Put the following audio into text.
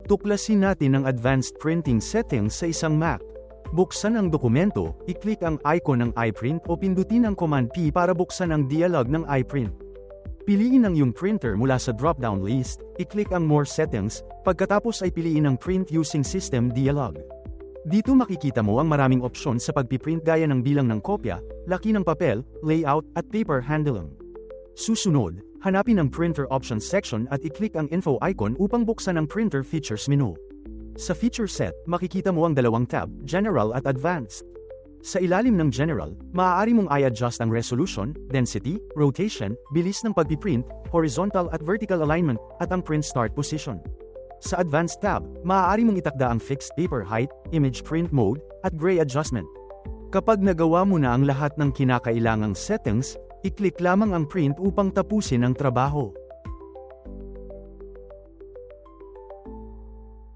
Tuklasin natin ang advanced printing settings sa isang Mac. Buksan ang dokumento, i-click ang icon ng iPrint o pindutin ang Command P para buksan ang dialog ng iPrint. Piliin ang iyong printer mula sa drop-down list, i-click ang More Settings, pagkatapos ay piliin ang Print Using System dialog. Dito makikita mo ang maraming opsyon sa pagpiprint gaya ng bilang ng kopya, laki ng papel, layout, at paper handling. Susunod, hanapin ang Printer Options section at i-click ang Info icon upang buksan ang Printer Features menu. Sa feature set, makikita mo ang dalawang tab, General at Advanced. Sa ilalim ng General, maaari mong i-adjust ang resolution, density, rotation, bilis ng pagpiprint, horizontal at vertical alignment, at ang print start position. Sa Advanced tab, maaari mong itakda ang fixed paper height, image print mode, at gray adjustment. Kapag nagawa mo na ang lahat ng kinakailangang settings, i-click lamang ang print upang tapusin ang trabaho.